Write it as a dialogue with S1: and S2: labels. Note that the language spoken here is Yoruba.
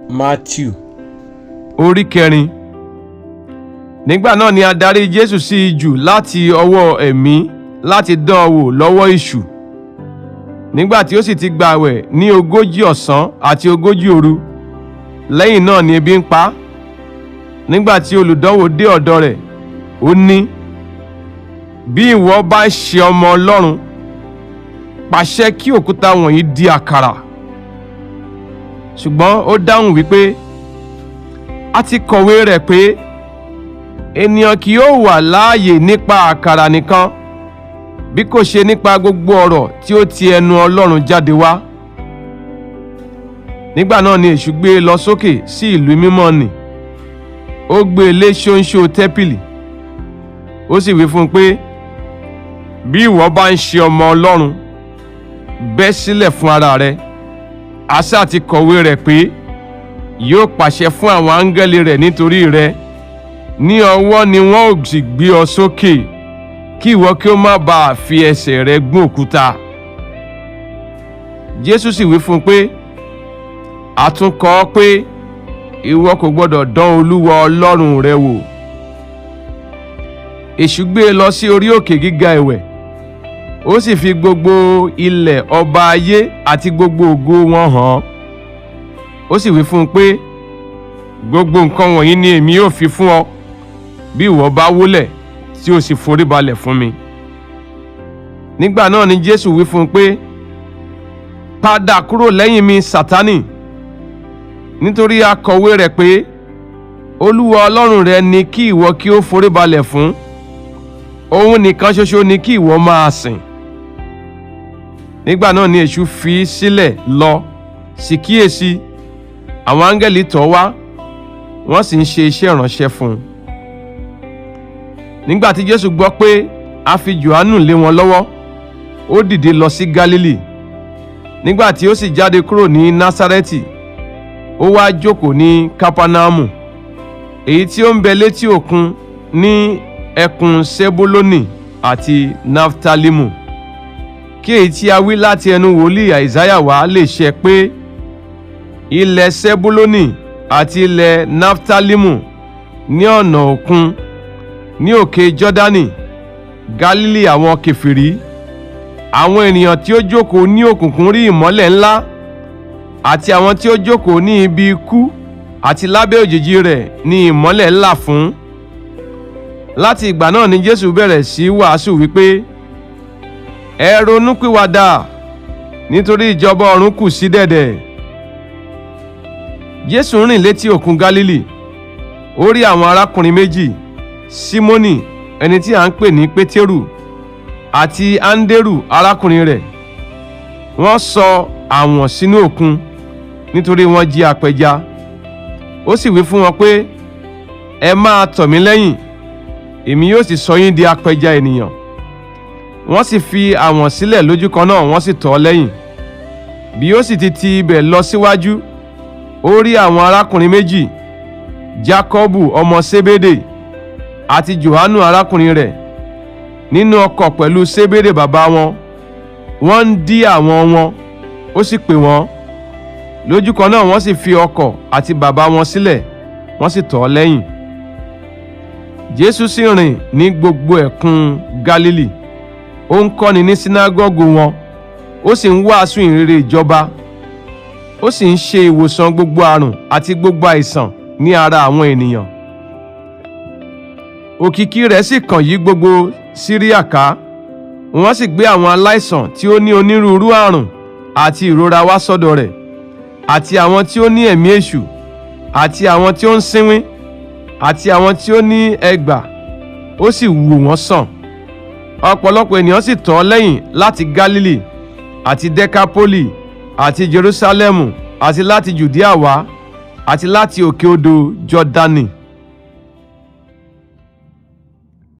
S1: Matiu
S2: orí kẹrin. Nígbà náà ni a darí Jésù sí ijù láti ọwọ́ ẹ̀mí láti dán an wò lọ́wọ́ èṣù. Nígbà tí ó sì ti gbààwẹ̀ ní 40 ọ̀sán àti 40 òru, lẹ́yìn náà ni ebi ń pa á. Nígbà tí olùdánwò dé ọ̀dọ̀ rẹ̀, ó ní, bí ìwọ bá ṣe ọmọ Ọlọ́run, pàṣẹ kí òkúta wọ̀nyí di àkàrà. Ṣùgbọ́n ó dáhùn wípé, a ti kọ̀wé rẹ̀ pé, ènìyàn kì yóò wà láàyè nípa àkàrà nìkan, bí kò ṣe nípa gbogbo ọ̀rọ̀ tí ó ti ẹnu Ọlọ́run jáde wá. Nígbà náà ni èṣù gbé e lọ sókè sí ìlú mímọ́ nì. Ó gbé e lé ṣóńṣó tẹ́ḿpìlì. Ó sì wí fún un pé, bí ìwọ bá ń ṣe ọmọ Ọlọ́run, bẹ́ sílẹ̀ fún ara rẹ. Àṣà ti kọ̀wé rẹ̀ pé, yóò pàṣẹ fún àwọn áńgẹ́lì rẹ̀ nítorí rẹ. Ní ọwọ́ ni wọ́n ó sì gbé ọ sókè, kí ìwọ kí ó má bàa fi ẹsẹ̀ rẹ gún òkúta. Jésù sì wí fún un pé, a tún kọ ọ́ pé, ìwọ kò gbọdọ̀ dán Olúwa Ọlọ́run rẹ wò. Èṣù gbé e lọ sí orí òkè gíga ẹ̀wẹ̀. Ó sì fi gbogbo ilẹ̀ ọba ayé àti gbogbo ògo wọn hàn án. Ó sì wí fún un pé, gbogbo nǹkan wọ̀nyí ni èmi yóò fi fún ọ, bí ìwọ bá wólẹ̀ tí o sì foríbalẹ̀ fún mi. Nígbà náà ni Jésù wí fún un pé, padà kúrò lẹ́yìn mi, Sátánì, nítorí a kọ̀wé rẹ̀ pé, Olúwa Ọlọ́run rẹ ni kí ìwọ kí ó foríbalẹ̀ fún, òun nìkan ṣoṣo ni kí ìwọ máa sìn. Nígbà náà ni èṣù fi í sílẹ̀ lọ, sì kíyèsí, àwọn áńgẹ́lì tọ̀ wá, wọ́n sì ń ṣe iṣẹ́ ìránṣẹ́ fún un. Nígbà tí Jésù gbọ́ pé a fi Jòhánù lé wọn lọ́wọ́, ó dìde lọ sí Gálílì. Nígbà tí ó sì jáde kúrò ní Násárẹ́tì, ó wá jókòó ní Kápánámù, èyí tí ó ń bẹ létí òkun ní ẹkùn Sebulónì àti Naftalimu, kí èyí tí a wí láti ẹnu wòlíì Àìsáyà wá lè ṣẹ pé, ilẹ̀ Sebulónì àti ilẹ̀ Naftalimu ní ọ̀nà òkun, ní òkè Jọ́dánì, Gálílì àwọn kèfèrí. Àwọn ènìyàn tí ó jókòó ní òkùnkùn rí ìmọ́lẹ̀ ńlá, àti àwọn tí ó jókòó ní ibi ikú àti lábẹ́ òjìji rẹ̀ ní ìmọ́lẹ̀ ńlá fún. Láti ìgbà náà ni Jésù bẹ̀rẹ̀ sí wàásù wípé, ẹ ronúpìwàdà, nítorí ìjọba ọ̀run kù sí dẹ̀dẹ̀. Jésù rìn létí òkun Gálílì. Ó rí àwọn arákùnrin méjì, Símónì ẹni tí à ń pè ní Pétérù, àti Áńdérù arákùnrin rẹ̀. Wọ́n sọ àwọ̀n sínú òkun, nítorí wọ́n jí apẹja. Ó sì wí fún wọn pé, ẹ máa tọ̀ mí lẹ́yìn, èmi yóò sì sọ yín di apẹja ènìyàn. Wọ́n sì fi àwọ̀n sílẹ̀ lójú kan náà, wọ́n sì tọ̀ ọ́ lẹ́yìn. Bí ó sì ti ibẹ̀ lọ síwájú, ó rí àwọn arákùnrin méjì, Jákọ́bù ọmọ Sébédè àti Jòhánù arákùnrin rẹ̀, nínú ọkọ̀ pẹ̀lú Sébédè bàbá wọn. Wọ́n ń dí àwọ̀n wọn. Ó sì pè wọ́n. Lójú kan náà wọ́n sì fi ọkọ̀ àti bàbá wọn sílẹ̀, wọ́n sì tọ̀ ọ́ lẹ́yìn. Jésù sì rìn ní gbogbo ẹ̀kún Gálílì. Ó ń kọ́ni ní sínágọ́gù wọn, ó sì ń wàásù ìhìnrere ìjọba. Ó sì ń ṣe ìwòsàn gbogbo àrùn àti gbogbo àìsàn ní ara àwọn ènìyàn. Òkìkí rẹ̀ sì kàn yí gbogbo Síríà ká. Wọ́n sì gbé àwọn aláìsàn tí ó ní onírúurú àrùn àti ìrora wá sọ́dọ̀ rẹ̀, àti àwọn tí ó ní ẹ̀mí èṣù, àti àwọn tí ó ń sínwín, àti àwọn tí ó ní ẹgbà, ó sì wò wọ́n sàn. Ọ̀pọ̀lọpọ̀ ènìyàn sì tọ̀ ọ́ lẹ́yìn láti Gálílì, àti Dẹ́kápólì, àti Jerúsálẹ́mù, àti láti Jùdíà wá, àti láti òkè odò Jọ́dánì.